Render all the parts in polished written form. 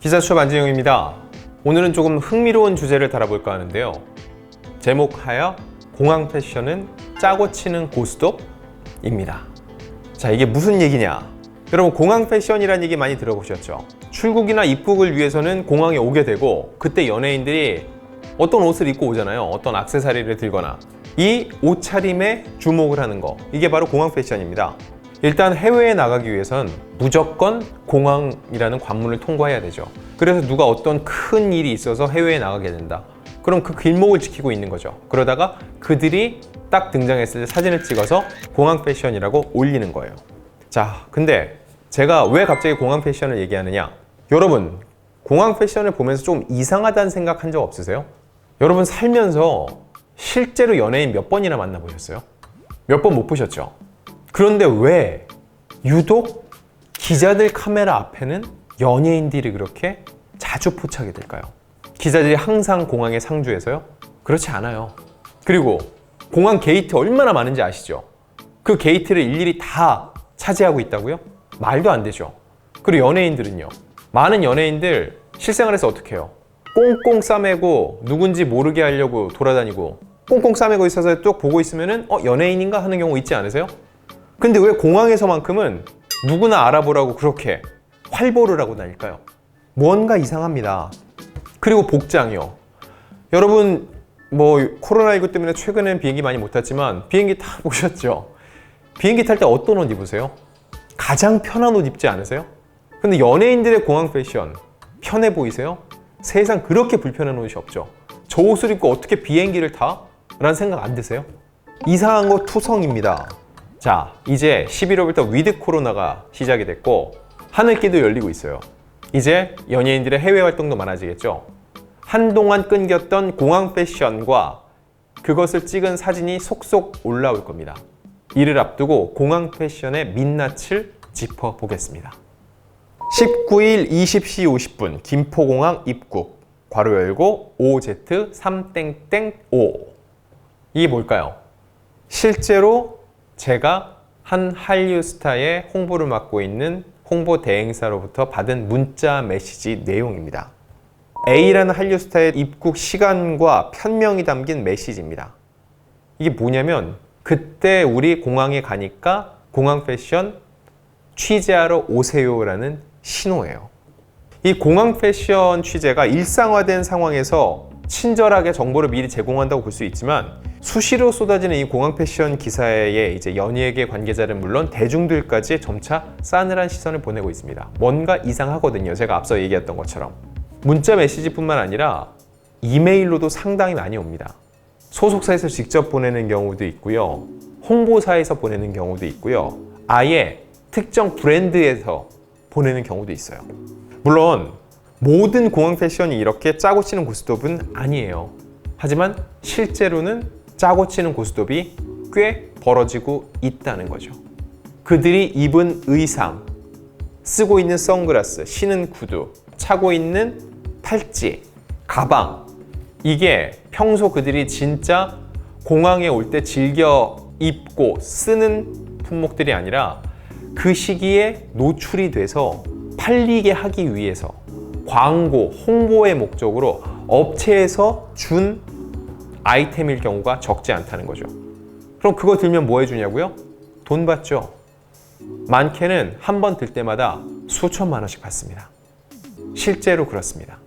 기자수첩 안진영입니다. 오늘은 조금 흥미로운 주제를 다뤄볼까 하는데요. 제목하여 공항 패션은 짜고 치는 고스톱입니다. 자, 이게 무슨 얘기냐? 여러분, 공항 패션이라는 얘기 많이 들어보셨죠? 출국이나 입국을 위해서는 공항에 오게 되고, 그때 연예인들이 어떤 옷을 입고 오잖아요. 어떤 액세서리를 들거나. 이 옷차림에 주목을 하는 거, 이게 바로 공항 패션입니다. 일단 해외에 나가기 위해선 무조건 공항이라는 관문을 통과해야 되죠. 그래서 누가 어떤 큰 일이 있어서 해외에 나가게 된다. 그럼 그 길목을 지키고 있는 거죠. 그러다가 그들이 딱 등장했을 때 사진을 찍어서 공항 패션이라고 올리는 거예요. 자, 근데 제가 왜 갑자기 공항 패션을 얘기하느냐? 여러분, 공항 패션을 보면서 좀 이상하다는 생각한 적 없으세요? 여러분, 살면서 실제로 연예인 몇 번이나 만나보셨어요? 몇 번 못 보셨죠? 그런데 왜 유독 기자들 카메라 앞에는 연예인들이 그렇게 자주 포착이 될까요? 기자들이 항상 공항에 상주해서요? 그렇지 않아요. 그리고 공항 게이트 얼마나 많은지 아시죠? 그 게이트를 일일이 다 차지하고 있다고요? 말도 안 되죠. 그리고 연예인들은요? 많은 연예인들 실생활에서 어떻게 해요? 꽁꽁 싸매고 누군지 모르게 하려고 돌아다니고 꽁꽁 싸매고 있어서 쭉 보고 있으면은 연예인인가 하는 경우 있지 않으세요? 근데 왜 공항에서만큼은 누구나 알아보라고 그렇게 활보를 하고 다닐까요? 뭔가 이상합니다. 그리고 복장이요. 여러분, 코로나19 때문에 최근엔 비행기 많이 못 탔지만 비행기 타 보셨죠? 비행기 탈 때 어떤 옷 입으세요? 가장 편한 옷 입지 않으세요? 근데 연예인들의 공항 패션 편해 보이세요? 세상 그렇게 불편한 옷이 없죠. 저 옷을 입고 어떻게 비행기를 타? 라는 생각 안 드세요? 이상한 거 투성입니다. 자, 이제 11월부터 위드 코로나가 시작이 됐고 하늘길도 열리고 있어요. 이제 연예인들의 해외 활동도 많아지겠죠. 한동안 끊겼던 공항 패션과 그것을 찍은 사진이 속속 올라올 겁니다. 이를 앞두고 공항 패션의 민낯을 짚어보겠습니다. 19일 20시 50분 김포공항 입국 괄호 열고 OZ355. 이게 뭘까요? 실제로 제가 한 한류 스타의 홍보를 맡고 있는 홍보 대행사로부터 받은 문자 메시지 내용입니다. A라는 한류 스타의 입국 시간과 편명이 담긴 메시지입니다. 이게 뭐냐면 그때 우리 공항에 가니까 공항 패션 취재하러 오세요라는 신호예요. 이 공항 패션 취재가 일상화된 상황에서 친절하게 정보를 미리 제공한다고 볼 수 있지만 수시로 쏟아지는 이 공항 패션 기사에 이제 연예계 관계자는 물론 대중들까지 점차 싸늘한 시선을 보내고 있습니다. 뭔가 이상하거든요. 제가 앞서 얘기했던 것처럼. 문자 메시지뿐만 아니라 이메일로도 상당히 많이 옵니다. 소속사에서 직접 보내는 경우도 있고요. 홍보사에서 보내는 경우도 있고요. 아예 특정 브랜드에서 보내는 경우도 있어요. 물론 모든 공항 패션이 이렇게 짜고 치는 고스톱은 아니에요. 하지만 실제로는 짜고 치는 고스톱이 꽤 벌어지고 있다는 거죠. 그들이 입은 의상, 쓰고 있는 선글라스, 신은 구두, 차고 있는 팔찌, 가방, 이게 평소 그들이 진짜 공항에 올 때 즐겨 입고 쓰는 품목들이 아니라 그 시기에 노출이 돼서 팔리게 하기 위해서 광고, 홍보의 목적으로 업체에서 준 아이템일 경우가 적지 않다는 거죠. 그럼 그거 들면 뭐 해주냐고요? 돈 받죠. 많게는 한 번 들 때마다 수천만 원씩 받습니다. 실제로 그렇습니다.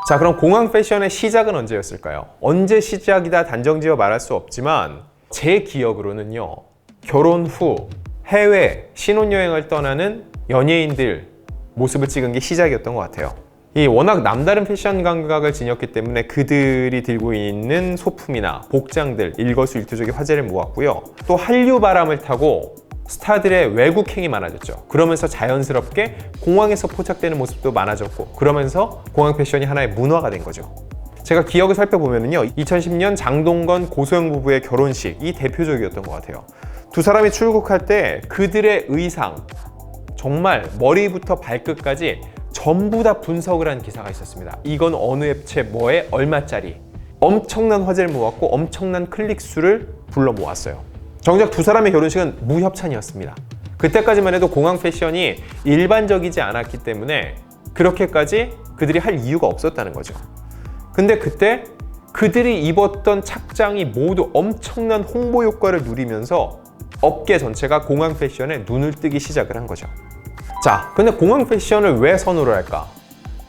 자, 그럼 공항 패션의 시작은 언제였을까요? 언제 시작이다 단정지어 말할 수 없지만 제 기억으로는요, 결혼 후 해외 신혼여행을 떠나는 연예인들 모습을 찍은 게 시작이었던 것 같아요. 이 워낙 남다른 패션 감각을 지녔기 때문에 그들이 들고 있는 소품이나 복장들 일거수일투족의 화제를 모았고요. 또 한류 바람을 타고 스타들의 외국행이 많아졌죠. 그러면서 자연스럽게 공항에서 포착되는 모습도 많아졌고, 그러면서 공항 패션이 하나의 문화가 된 거죠. 제가 기억을 살펴보면요, 2010년 장동건 고소영 부부의 결혼식이 대표적이었던 것 같아요. 두 사람이 출국할 때 그들의 의상, 정말 머리부터 발끝까지 전부 다 분석을 한 기사가 있었습니다. 이건 어느 앱체 뭐에 얼마짜리. 엄청난 화제를 모았고 엄청난 클릭 수를 불러 모았어요. 정작 두 사람의 결혼식은 무협찬이었습니다. 그때까지만 해도 공항 패션이 일반적이지 않았기 때문에 그렇게까지 그들이 할 이유가 없었다는 거죠. 근데 그때 그들이 입었던 착장이 모두 엄청난 홍보 효과를 누리면서 업계 전체가 공항 패션에 눈을 뜨기 시작을 한 거죠. 자, 근데 공항 패션을 왜 선호를 할까?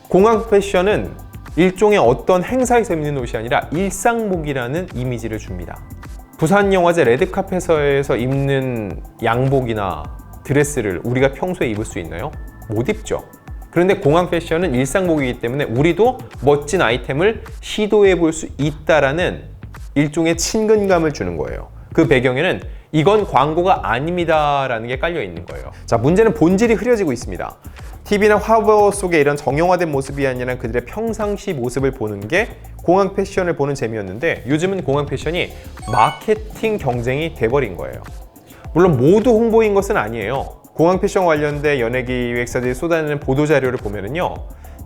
공항 패션은 일종의 어떤 행사에서 입는 옷이 아니라 일상복이라는 이미지를 줍니다. 부산영화제 레드카펫에서 입는 양복이나 드레스를 우리가 평소에 입을 수 있나요? 못 입죠. 그런데 공항 패션은 일상복이기 때문에 우리도 멋진 아이템을 시도해 볼 수 있다라는 일종의 친근감을 주는 거예요. 그 배경에는 이건 광고가 아닙니다라는 게 깔려 있는 거예요. 자, 문제는 본질이 흐려지고 있습니다. TV나 화보 속에 이런 정형화된 모습이 아니라 그들의 평상시 모습을 보는 게 공항 패션을 보는 재미였는데 요즘은 공항 패션이 마케팅 경쟁이 돼버린 거예요. 물론 모두 홍보인 것은 아니에요. 공항 패션 관련된 연예기획사들이 쏟아내는 보도자료를 보면은요,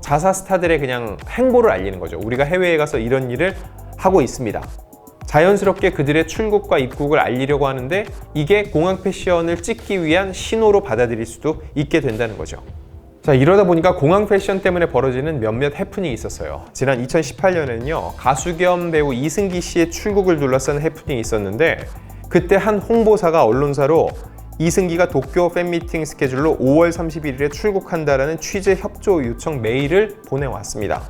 자사 스타들의 그냥 행보를 알리는 거죠. 우리가 해외에 가서 이런 일을 하고 있습니다. 자연스럽게 그들의 출국과 입국을 알리려고 하는데 이게 공항 패션을 찍기 위한 신호로 받아들일 수도 있게 된다는 거죠. 자, 이러다 보니까 공항 패션 때문에 벌어지는 몇몇 해프닝이 있었어요. 지난 2018년에는요, 가수 겸 배우 이승기 씨의 출국을 둘러싼 해프닝이 있었는데 그때 한 홍보사가 언론사로 이승기가 도쿄 팬미팅 스케줄로 5월 31일에 출국한다라는 취재 협조 요청 메일을 보내왔습니다.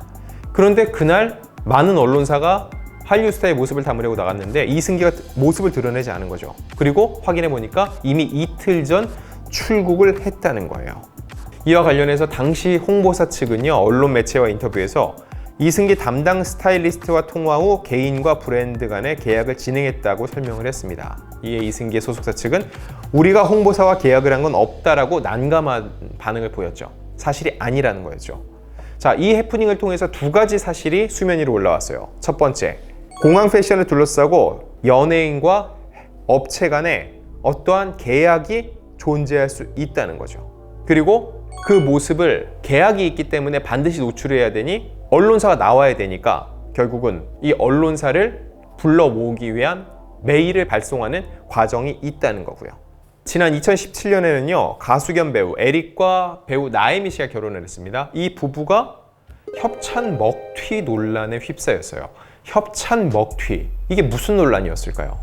그런데 그날 많은 언론사가 한류 스타의 모습을 담으려고 나갔는데 이승기가 모습을 드러내지 않은 거죠. 그리고 확인해 보니까 이미 이틀 전 출국을 했다는 거예요. 이와 관련해서 당시 홍보사 측은요, 언론 매체와 인터뷰에서 이승기 담당 스타일리스트와 통화 후 개인과 브랜드 간의 계약을 진행했다고 설명을 했습니다. 이에 이승기의 소속사 측은 우리가 홍보사와 계약을 한 건 없다라고 난감한 반응을 보였죠. 사실이 아니라는 거였죠. 자, 이 해프닝을 통해서 두 가지 사실이 수면 위로 올라왔어요. 첫 번째, 공항 패션을 둘러싸고 연예인과 업체 간에 어떠한 계약이 존재할 수 있다는 거죠. 그리고 그 모습을 계약이 있기 때문에 반드시 노출해야 되니 언론사가 나와야 되니까 결국은 이 언론사를 불러 모으기 위한 메일을 발송하는 과정이 있다는 거고요. 지난 2017년에는요, 가수 겸 배우 에릭과 배우 나혜미 씨가 결혼을 했습니다. 이 부부가 협찬 먹튀 논란에 휩싸였어요. 협찬 먹튀, 이게 무슨 논란이었을까요?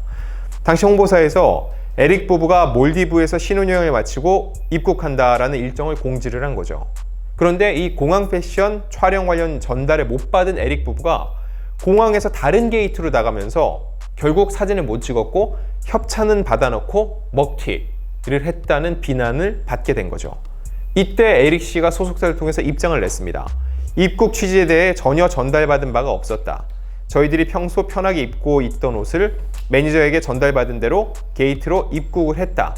당시 홍보사에서 에릭 부부가 몰디브에서 신혼여행을 마치고 입국한다라는 일정을 공지를 한 거죠. 그런데 이 공항 패션 촬영 관련 전달을 못 받은 에릭 부부가 공항에서 다른 게이트로 나가면서 결국 사진을 못 찍었고 협찬은 받아놓고 먹튀를 했다는 비난을 받게 된 거죠. 이때 에릭 씨가 소속사를 통해서 입장을 냈습니다. 입국 취지에 대해 전혀 전달받은 바가 없었다. 저희들이 평소 편하게 입고 있던 옷을 매니저에게 전달받은 대로 게이트로 입국을 했다.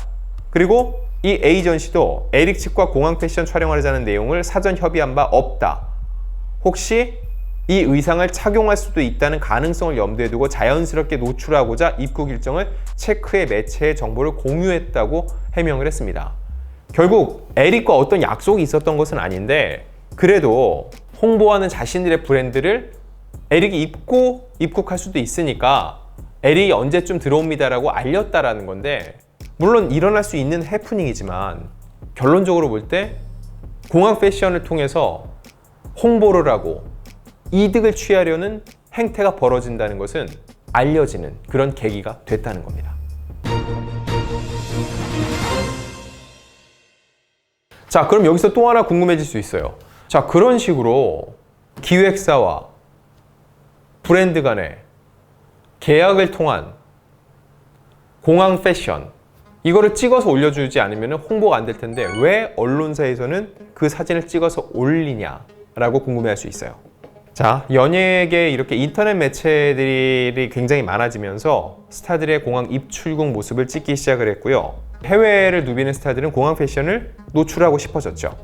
그리고 이 에이전시도 에릭 측과 공항 패션 촬영을 하자는 내용을 사전 협의한 바 없다. 혹시 이 의상을 착용할 수도 있다는 가능성을 염두에 두고 자연스럽게 노출하고자 입국 일정을 체크해 매체에 정보를 공유했다고 해명을 했습니다. 결국 에릭과 어떤 약속이 있었던 것은 아닌데 그래도 홍보하는 자신들의 브랜드를 에릭이 입고 입국할 수도 있으니까 에릭이 언제쯤 들어옵니다라고 알렸다라는 건데, 물론 일어날 수 있는 해프닝이지만 결론적으로 볼 때 공항 패션을 통해서 홍보를 하고 이득을 취하려는 행태가 벌어진다는 것은 알려지는 그런 계기가 됐다는 겁니다. 자, 그럼 여기서 또 하나 궁금해질 수 있어요. 자, 그런 식으로 기획사와 브랜드 간의 계약을 통한 공항 패션, 이거를 찍어서 올려주지 않으면 홍보가 안 될 텐데 왜 언론사에서는 그 사진을 찍어서 올리냐라고 궁금해할 수 있어요. 자, 연예계 이렇게 인터넷 매체들이 굉장히 많아지면서 스타들의 공항 입출국 모습을 찍기 시작을 했고요. 해외를 누비는 스타들은 공항 패션을 노출하고 싶어졌죠.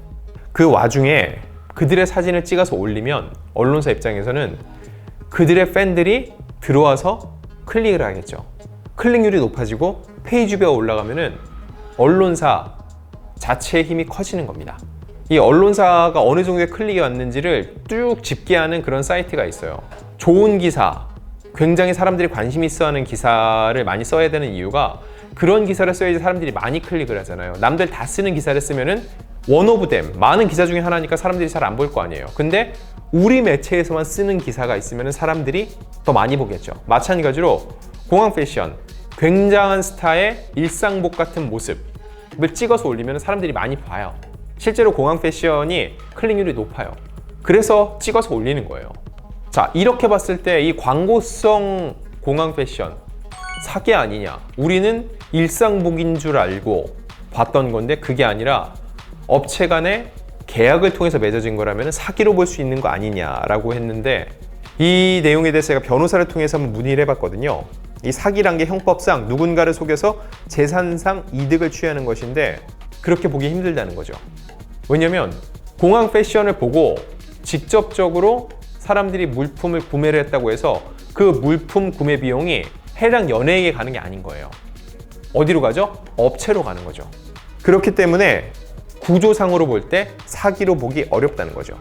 그 와중에 그들의 사진을 찍어서 올리면 언론사 입장에서는 그들의 팬들이 들어와서 클릭을 하겠죠. 클릭률이 높아지고 페이지 뷰가 올라가면은 언론사 자체의 힘이 커지는 겁니다. 이 언론사가 어느 정도의 클릭이 왔는지를 쭉 집계하는 그런 사이트가 있어요. 좋은 기사, 굉장히 사람들이 관심 있어 하는 기사를 많이 써야 되는 이유가 그런 기사를 써야지 사람들이 많이 클릭을 하잖아요. 남들 다 쓰는 기사를 쓰면은 원 오브 댐, 많은 기사 중에 하나니까 사람들이 잘 안 볼 거 아니에요. 근데 우리 매체에서만 쓰는 기사가 있으면 사람들이 더 많이 보겠죠. 마찬가지로 공항 패션, 굉장한 스타의 일상복 같은 모습을 찍어서 올리면 사람들이 많이 봐요. 실제로 공항 패션이 클릭률이 높아요. 그래서 찍어서 올리는 거예요. 자, 이렇게 봤을 때 이 광고성 공항 패션 사기 아니냐? 우리는 일상복인 줄 알고 봤던 건데 그게 아니라 업체 간의 계약을 통해서 맺어진 거라면 사기로 볼 수 있는 거 아니냐라고 했는데, 이 내용에 대해서 제가 변호사를 통해서 한번 문의를 해봤거든요. 이 사기란 게 형법상 누군가를 속여서 재산상 이득을 취하는 것인데 그렇게 보기 힘들다는 거죠. 왜냐면 공항 패션을 보고 직접적으로 사람들이 물품을 구매를 했다고 해서 그 물품 구매 비용이 해당 연예인에게 가는 게 아닌 거예요. 어디로 가죠? 업체로 가는 거죠. 그렇기 때문에 구조상으로 볼 때 사기로 보기 어렵다는 거죠.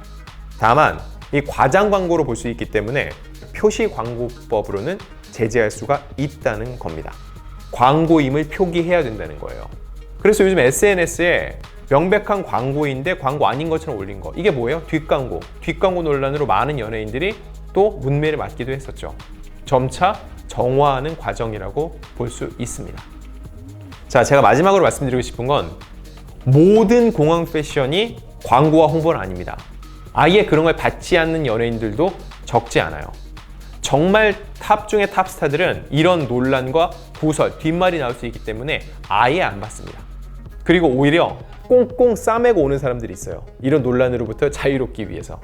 다만 이 과장 광고로 볼 수 있기 때문에 표시 광고법으로는 제재할 수가 있다는 겁니다. 광고임을 표기해야 된다는 거예요. 그래서 요즘 SNS에 명백한 광고인데 광고 아닌 것처럼 올린 거, 이게 뭐예요? 뒷광고. 뒷광고 논란으로 많은 연예인들이 또 문매를 맞기도 했었죠. 점차 정화하는 과정이라고 볼 수 있습니다. 자, 제가 마지막으로 말씀드리고 싶은 건 모든 공항 패션이 광고와 홍보는 아닙니다. 아예 그런 걸 받지 않는 연예인들도 적지 않아요. 정말 탑 중에 탑 스타들은 이런 논란과 구설, 뒷말이 나올 수 있기 때문에 아예 안 받습니다. 그리고 오히려 꽁꽁 싸매고 오는 사람들이 있어요. 이런 논란으로부터 자유롭기 위해서.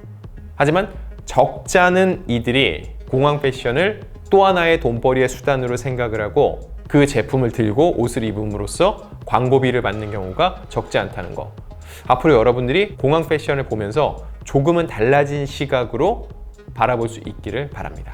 하지만 적잖은 이들이 공항 패션을 또 하나의 돈벌이의 수단으로 생각을 하고 그 제품을 들고 옷을 입음으로써 광고비를 받는 경우가 적지 않다는 거. 앞으로 여러분들이 공항 패션을 보면서 조금은 달라진 시각으로 바라볼 수 있기를 바랍니다.